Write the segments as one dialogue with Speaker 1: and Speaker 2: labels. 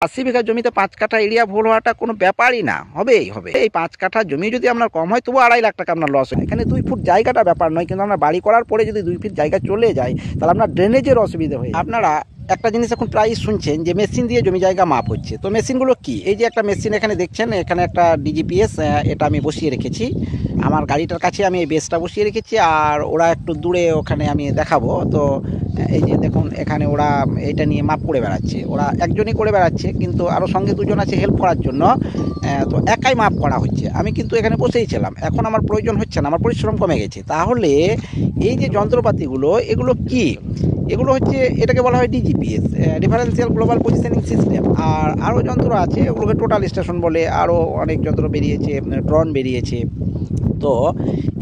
Speaker 1: 80 বিঘা জমিতে 5 কাঠা এরিয়া ভুল হওয়াটা কোনো ব্যাপারই না, হবেই হবে। এই 5 কাঠা জমি যদি আপনার কম হয় তবু 2.5 লাখ টাকা আপনার লস হয়। এখানে 2 ফুট জায়গাটা ব্যাপার নয়, কিন্তু আপনার বাড়ি করার পরে যদি 2 ফিট জায়গা চলে যায় তাহলে আপনার ড্রেনেজের অসুবিধা হয়। আপনারা একটা জিনিস এখন প্রায় শুনছেন যে মেশিন দিয়ে জমি জায়গা মাপ হচ্ছে। তো মেশিনগুলো কি? এই যে একটা মেশিন এখানে দেখছেন, এখানে একটা ডিজিপিএস, এটা আমি বসিয়ে রেখেছি আমার গাড়িটার কাছে। আমি এই বেসটা বসিয়ে রেখেছি, আর ওরা একটু দূরে ওখানে আমি দেখাবো। তো এই যে দেখুন, এখানে ওরা এটা নিয়ে মাপ করে বেড়াচ্ছে। ওরা একজনই করে বেড়াচ্ছে, কিন্তু আরও সঙ্গে দুজন আছে হেল্প করার জন্য। তো একাই মাপ করা হচ্ছে, আমি কিন্তু এখানে বসেই ছিলাম। এখন আমার প্রয়োজন হচ্ছে না, আমার পরিশ্রম কমে গেছে। তাহলে এই যে যন্ত্রপাতিগুলো, এগুলো কি? এগুলো হচ্ছে, এটাকে বলা হয় DGPS, differential global positioning system. আর আরও যন্ত্র আছে, ওগুলোকে টোটাল স্টেশন বলে। আরও অনেক যন্ত্র বেরিয়েছে, ড্রোন বেরিয়েছে। তো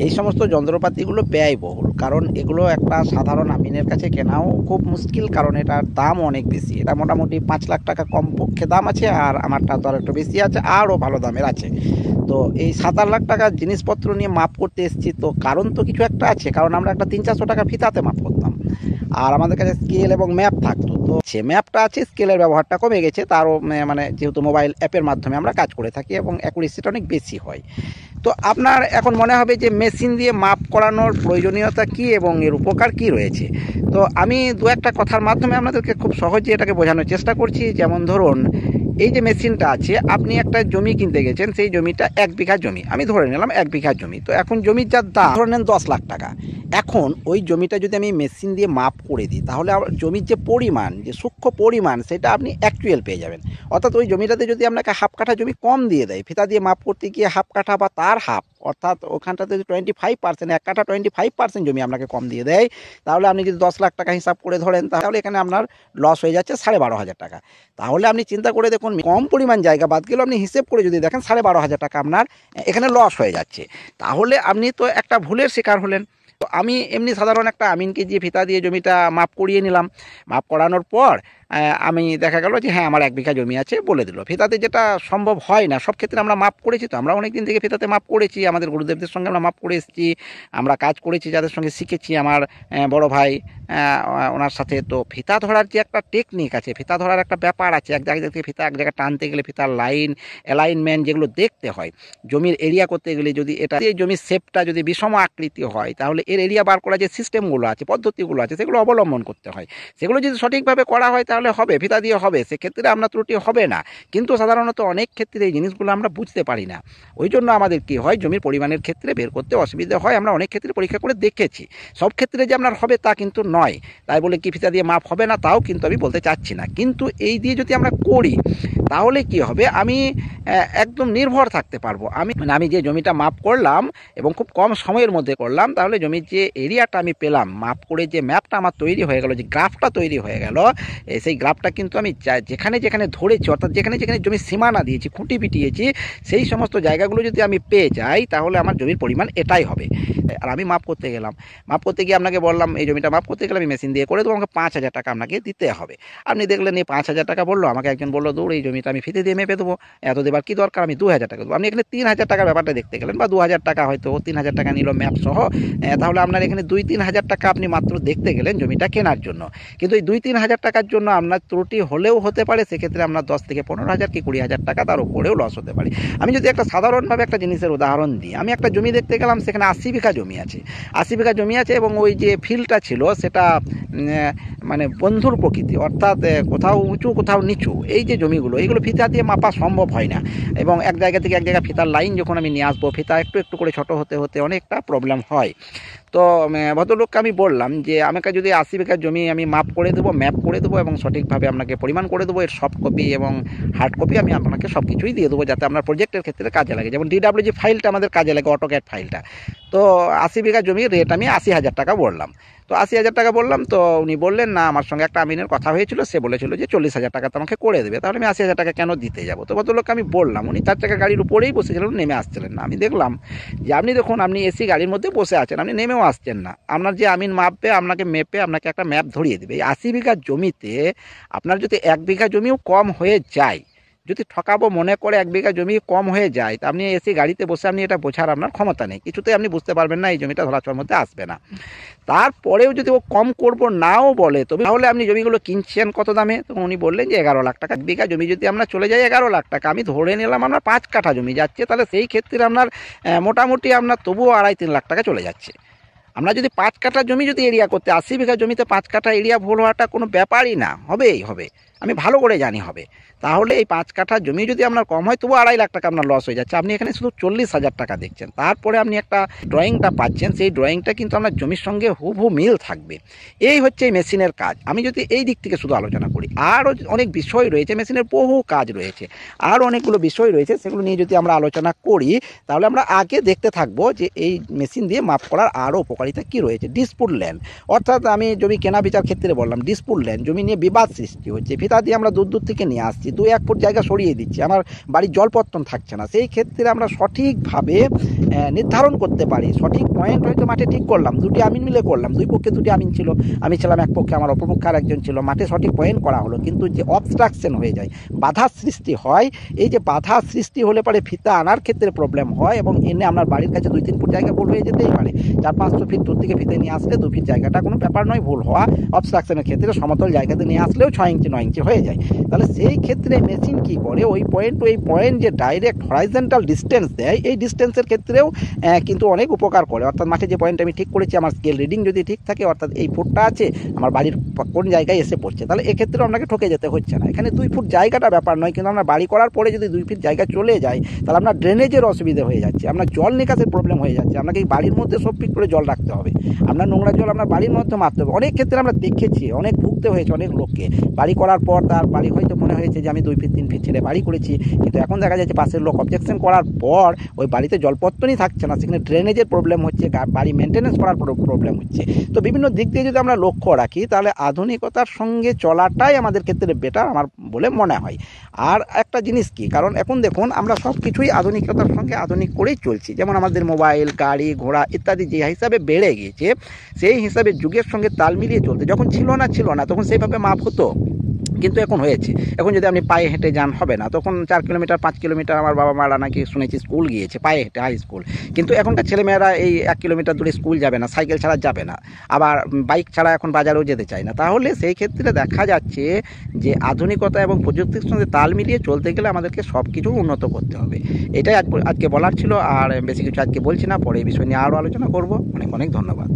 Speaker 1: এই সমস্ত যন্ত্রপাতিগুলো ব্যয়বহুল, কারণ এগুলো একটা সাধারণ আমিনের কাছে কেনাও খুব মুশকিল, কারণ এটার দাম অনেক বেশি। এটা মোটামুটি 5 লাখ টাকা কমপক্ষে দাম আছে, আর আমারটা তো আর একটু বেশি আছে, আরও ভালো দামের আছে। তো এই 7-8 লাখ টাকার জিনিসপত্র নিয়ে মাপ করতে এসেছি, তো কারণ তো কিছু একটা আছে। কারণ আমরা একটা 300-400 টাকা ফিতাতে মাপ করতাম, আর আমাদের কাছে স্কেল এবং ম্যাপ থাকতো। তো সে ম্যাপটা আছে, স্কেলের ব্যবহারটা কমে গেছে। তারও মানে যেহেতু মোবাইল অ্যাপের মাধ্যমে আমরা কাজ করে থাকি এবং অ্যাকুরেসিটা অনেক বেশি হয়। তো আপনার এখন মনে হবে যে মেশিন দিয়ে মাপ করানোর প্রয়োজনীয়তা কী এবং এর উপকার কী রয়েছে। তো আমি দু একটা কথার মাধ্যমে আপনাদেরকে খুব সহজে এটাকে বোঝানোর চেষ্টা করছি। যেমন ধরুন, এই যে মেশিনটা আছে, আপনি একটা জমি কিনতে গেছেন, সেই জমিটা 1 বিঘা জমি, আমি ধরে নিলাম 1 বিঘা জমি। তো এখন জমির যার দাম ধরে নেন 10 লাখ টাকা। এখন ওই জমিটা যদি আমি মেশিন দিয়ে মাপ করে দিই, তাহলে জমির যে পরিমাণ, যে সূক্ষ্ম পরিমাণ, সেটা আপনি অ্যাকচুয়াল পেয়ে যাবেন। অর্থাৎ ওই জমিটাতে যদি আপনাকে হাফ কাঠা জমি কম দিয়ে দেয়, ফিতা দিয়ে মাপ করতে গিয়ে হাফ কাঠা বা তার হাফ, অর্থাৎ ওখানটাতে যদি 25%, 1 কাঠা 25% জমি আপনাকে কম দিয়ে দেয়, তাহলে আপনি যদি 10 লাখ টাকা হিসাব করে ধরেন, তাহলে এখানে আপনার লস হয়ে যাচ্ছে 12,500 টাকা। তাহলে আপনি চিন্তা করে দেখুন, কম পরিমাণ জায়গা বাদ গেলেও আপনি হিসেব করে যদি দেখেন 12,500 টাকা আপনার এখানে লস হয়ে যাচ্ছে। তাহলে আপনি তো একটা ভুলের শিকার হলেন। তো আমি এমনি সাধারণ একটা আমিনকে দিয়ে ফিতা দিয়ে জমিটা মাপ করিয়ে নিলাম। মাপ করানোর পর আমি দেখা গেল যে হ্যাঁ, আমার 1 বিঘা জমি আছে বলে দিল। ফিতাতে যেটা সম্ভব হয় না, সব ক্ষেত্রে আমরা মাপ করেছি। তো আমরা অনেক দিন থেকে ফিতাতে মাপ করেছি, আমাদের গুরুদেবদের সঙ্গে আমরা মাপ করে এসেছি, আমরা কাজ করেছি, যাদের সঙ্গে শিখেছি। আমার বড় ভাই, ওনার সাথে। তো ফিতা ধরার যে একটা টেকনিক আছে, ফিতা ধরার একটা ব্যাপার আছে, এক জায়গা থেকে ফিতা এক জায়গায় টানতে গেলে ফিতার লাইন, অ্যালাইনমেন্ট, যেগুলো দেখতে হয় জমির এরিয়া করতে গেলে, যদি এটা জমির শেপটা যদি বিষম আকৃতি হয়, তাহলে এর এরিয়া বার করা যে সিস্টেমগুলো আছে, পদ্ধতিগুলো আছে, সেগুলো অবলম্বন করতে হয়। সেগুলো যদি সঠিকভাবে করা হয় তাহলে হবে, ফিতা দিয়ে হবে, সেক্ষেত্রে আপনার ত্রুটি হবে না। কিন্তু সাধারণত অনেক ক্ষেত্রে এই জিনিসগুলো আমরা বুঝতে পারি না। ওই জন্য আমাদের কি হয়, জমির পরিমাণের ক্ষেত্রে বের করতে অসুবিধা হয়। আমরা অনেক ক্ষেত্রে পরীক্ষা করে দেখেছি, সব ক্ষেত্রে যে আপনার হবে তা কিন্তু নয়। তাই বলে কি ফিতা দিয়ে মাপ হবে না, তাও কিন্তু আমি বলতে চাচ্ছি না। কিন্তু এই দিয়ে যদি আমরা করি, তাহলে কি হবে, আমি একদম নির্ভর থাকতে পারবো। আমি যে জমিটা মাপ করলাম এবং খুব কম সময়ের মধ্যে করলাম, তাহলে জমির যে এরিয়াটা আমি পেলাম, মাপ করে যে ম্যাপটা আমার তৈরি হয়ে গেল, যে গ্রাফটা তৈরি হয়ে গেল, সেই গ্রাফটা কিন্তু আমি যেখানে যেখানে ধরেছি, অর্থাৎ যেখানে যেখানে জমির সীমানা দিয়েছি, খুঁটি পিটিয়েছি, সেই সমস্ত জায়গাগুলো যদি আমি পেয়ে যাই, তাহলে আমার জমির পরিমাণ এটাই হবে। আর আমি মাপ করতে গেলাম, মাপ করতে গিয়ে আপনাকে বললাম এই জমিটা মাপ করতে গেলে আমি মেশিন দিয়ে করে দেবো, আমাকে 5,000 টাকা আপনাকে দিতে হবে। আপনি দেখলেন এই 5,000 টাকা বললো, আমাকে একজন বললো দূর এই জমিটা আমি ফিতে দিয়ে মেপে দেবো, এত দেবার কি দরকার, আমি 2,000 টাকা দেবো। আপনি এখানে 3,000 টাকার ব্যাপারটা দেখতে গেলেন, বা 2,000 টাকা, হয়তো 3,000 টাকা নিল ম্যাপ সহ। তাহলে আপনার এখানে 2-3 হাজার টাকা আপনি মাত্র দেখতে গেলেন জমিটা কেনার জন্য। কিন্তু এই 2-3 হাজার টাকার জন্য আপনার ত্রুটি হলেও হতে পারে, সেক্ষেত্রে আপনার 10 থেকে 15,000 কি 20,000 টাকা তার উপরেও লস হতে পারে। আমি যদি একটা সাধারণভাবে একটা জিনিসের উদাহরণ দিই, আমি একটা জমি দেখতে গেলাম, সেখানে 80 বিঘা জমি আছে। 80 বিঘা জমি আছে, এবং ওই যে ফিল্ডটা ছিল সেটা মানে বন্ধুর প্রকৃতি, অর্থাৎ কোথাও উঁচু কোথাও নিচু। এই যে জমিগুলো, এইগুলো ফিতা দিয়ে মাপা সম্ভব হয় না, এবং এক জায়গা থেকে এক জায়গায় ফিতার লাইন যখন আমি নিয়ে আসবো, ফিতা একটু একটু করে ছোটো হতে হতে অনেকটা প্রবলেম হয়। তো ভদ্রলোককে আমি বললাম যে আমাকে যদি 80 বিঘা জমি আমি মাপ করে দেবো, ম্যাপ করে দেবো, এবং সঠিকভাবে আপনাকে পরিমাণ করে দেবো, এর সফট কপি এবং হার্ড কপি আমি আপনাকে সব কিছুই দিয়ে দেবো, যাতে আপনার প্রজেক্টের ক্ষেত্রে কাজে লাগে। যেমন DWG ফাইলটা আমাদের কাজে লাগে, অটোক্যাড ফাইলটা। তো 80 বিঘা জমির রেট আমি 80,000 টাকা বললাম। তো 80,000 টাকা বললাম, তো উনি বললেন না, আমার সঙ্গে একটা আমিনের কথা হয়েছিল, সে বলেছিল যে 40,000 টাকা তো আমাকে করে দেবে, তাহলে আমি 80,000 টাকা কেন দিতে যাবো। তো ভদ্রলোককে আমি বললাম, উনি 4 চাকা গাড়ির উপরেই বসেছিলেন, নেমে আসছিলেন না। আমি দেখলাম যে আপনি দেখুন, আপনি এসি গাড়ির মধ্যে বসে আছেন, আপনি নেমেও আসছেন না। আপনার যে আমিন মাপবে, আপনাকে মেপে আপনাকে একটা ম্যাপ ধরিয়ে দেবে। এই 80 বিঘা জমিতে আপনার যদি 1 বিঘা জমিও কম হয়ে যায়, যদি ঠকাবো মনে করে 1 বিঘা জমি কম হয়ে যায়, তা আপনি এসে গাড়িতে বসে আপনি এটা বোঝার আপনার ক্ষমতা নেই, কিছুতেই আপনি বুঝতে পারবেন না এই জমিটা ধরাছোঁয়ার মধ্যে আসবে না। তারপরেও যদি ও কম করব নাও বলে, তবে তাহলে আপনি জমিগুলো কিনছেন কত দামে? তখন উনি বললেন যে 11 লাখ টাকা। 1 বিঘা জমি যদি আমরা চলে যাই 11 লাখ টাকা, আমি ধরে নিলাম আপনার 5 কাঠা জমি যাচ্ছে, তাহলে সেই ক্ষেত্রে আপনার মোটামুটি আপনার তবুও 2.5-3 লাখ টাকা চলে যাচ্ছে। আমরা যদি 5 কাঠা জমি যদি এরিয়া করতে, 80 বিঘা জমিতে 5 কাঠা এরিয়া ভুল হওয়াটা কোনো ব্যাপারই না, হবেই হবে, আমি ভালো করে জানি হবে। তাহলে এই 5 কাঠা জমি যদি আপনার কম হয় তবু 2.5 লাখ টাকা আপনার লস হয়ে যাচ্ছে। আপনি এখানে শুধু 40,000 টাকা দেখছেন, তারপরে আপনি একটা ড্রয়িংটা পাচ্ছেন, সেই ড্রয়িংটা কিন্তু আপনার জমির সঙ্গে হুবহু মিল থাকবে। এই হচ্ছে এই মেশিনের কাজ। আমি যদি এই দিক থেকে শুধু আলোচনা করি, আরও অনেক বিষয় রয়েছে, মেশিনের বহু কাজ রয়েছে, আরও অনেকগুলো বিষয় রয়েছে, সেগুলো নিয়ে যদি আমরা আলোচনা করি তাহলে আমরা আগে দেখতে থাকবো যে এই মেশিন দিয়ে মাপ করার আরও উপকারিতা কী রয়েছে। ডিসপুট ল্যান্ড, অর্থাৎ আমি জমি কেনা বেচার ক্ষেত্রে বললাম ডিসপুট ল্যান্ড, জমি নিয়ে বিবাদ সৃষ্টি হচ্ছে, ফিতা দিয়ে আমরা দূর থেকে নিয়ে আসছি, 2-1 ফুট জায়গা সরিয়ে দিচ্ছি, আমার বাড়ির জলপত্তন থাকছে না, সেই ক্ষেত্রে আমরা সঠিকভাবে নির্ধারণ করতে পারি, সঠিক পয়েন্ট হয়তো মাঠে ঠিক করলাম, 2টি আমিন মিলে করলাম, 2 পক্ষে 2টি আমিন ছিল, আমি ছিলাম এক পক্ষে, আমার অপরপক্ষে আর একজন ছিল, মাঠে সঠিক পয়েন্ট করা হলো, কিন্তু যে অবস্ট্রাকশন হয়ে যায়, বাধার সৃষ্টি হয়, এই যে বাধা সৃষ্টি হলে পরে ফিতা আনার ক্ষেত্রে প্রবলেম হয়, এবং এনে আপনার বাড়ির কাছে 2-3 ফুট জায়গা ভুল হয়ে যেতেই পারে। 400-500 ফিট দূর থেকে ফিতে নিয়ে আসলে 2 ফিট জায়গাটা কোনো ব্যাপার নয় ভুল হওয়া, অবস্ট্রাকশনের ক্ষেত্রে সমতল জায়গাতে নিয়ে আসলেও 6 ইঞ্চি 9 ইঞ্চি হয়ে যায়। তাহলে সেই ক্ষেত্রে মেশিন কি করে, ওই পয়েন্ট টু এই পয়েন্ট যে ডাইরেক্ট হরাইজন্টাল ডিস্টেন্স দেয়, এই ডিস্টেন্সের ক্ষেত্রেও কিন্তু অনেক উপকার করে। অর্থাৎ মাঠে যে পয়েন্ট আমি ঠিক করেছি, আমার স্কেল রিডিং যদি ঠিক থাকে, অর্থাৎ এই ফুটটা আছে আমার বাড়ির কোন জায়গায় এসে পড়ছে, তাহলে এক্ষেত্রেও আপনাকে ঠকে যেতে হচ্ছে না। এখানে 2 ফুট জায়গাটা ব্যাপার নয়, কিন্তু আমরা বাড়ি করার পরে যদি 2 ফিট জায়গা চলে যায়, তাহলে আপনার ড্রেনেজের অসুবিধা হয়ে যাচ্ছে, আপনার জল নিকাশের প্রবলেম হয়ে যাচ্ছে, আপনাকে এই বাড়ির মধ্যে সব ফিট করে জল রাখতে হবে, আপনার নোংরা জল আপনার বাড়ির মধ্যে মারতে হবে। অনেক ক্ষেত্রে আমরা দেখেছি, অনেক ভুগতে হয়েছে অনেক লোককে, বাড়ি করার পর তার বাড়ি হয়তো মনে হয়েছে যে আমি 2 ফিট 3 ফিট ছেড়ে বাড়ি করেছি, কিন্তু এখন দেখা যাচ্ছে পাশের লোক অবজেকশন করার পর ওই বাড়িতে জলপত্তনই থাকছে না, সেখানে ড্রেনেজের প্রবলেম হচ্ছে, বাড়ি মেনটেন্যান্স করার প্রবলেম হচ্ছে। তো বিভিন্ন দিক দিয়ে যদি আমরা লক্ষ্য রাখি, তাহলে আধুনিকতার সঙ্গে চলাটাই আমাদের ক্ষেত্রে বেটার আমার বলে মনে হয়। আর একটা জিনিস কি, কারণ এখন দেখুন আমরা সব কিছুই আধুনিকতার সঙ্গে আধুনিক করেই চলছি, যেমন আমাদের মোবাইল, গাড়ি ঘোড়া ইত্যাদি যে হিসাবে বেড়ে গিয়েছে, সেই হিসাবে যুগের সঙ্গে তাল মিলিয়ে চলতে, যখন ছিল না তখন সেইভাবে মাপ হতো, কিন্তু এখন হয়েছে। এখন যদি আপনি পায়ে হেঁটে যান হবে না, তখন 4 কিলোমিটার 5 কিলোমিটার আমার বাবা মারা নাকি শুনেছি স্কুল গিয়েছে পায়ে হেঁটে, হাই স্কুল, কিন্তু এখনকার ছেলেমেয়েরা এই 1 কিলোমিটার দূরে স্কুল যাবে না, সাইকেল ছাড়া যাবে না, আবার বাইক ছাড়া এখন বাজারেও যেতে চায় না। তাহলে সেই ক্ষেত্রে দেখা যাচ্ছে যে আধুনিকতা এবং প্রযুক্তির সঙ্গে তাল মিলিয়ে চলতে গেলে আমাদেরকে সব কিছু উন্নত করতে হবে। এটাই আজকে বলার ছিল, আর বেশি কিছু আজকে বলছি না, পরে এই বিষয় নিয়ে আরও আলোচনা করব। অনেক অনেক ধন্যবাদ।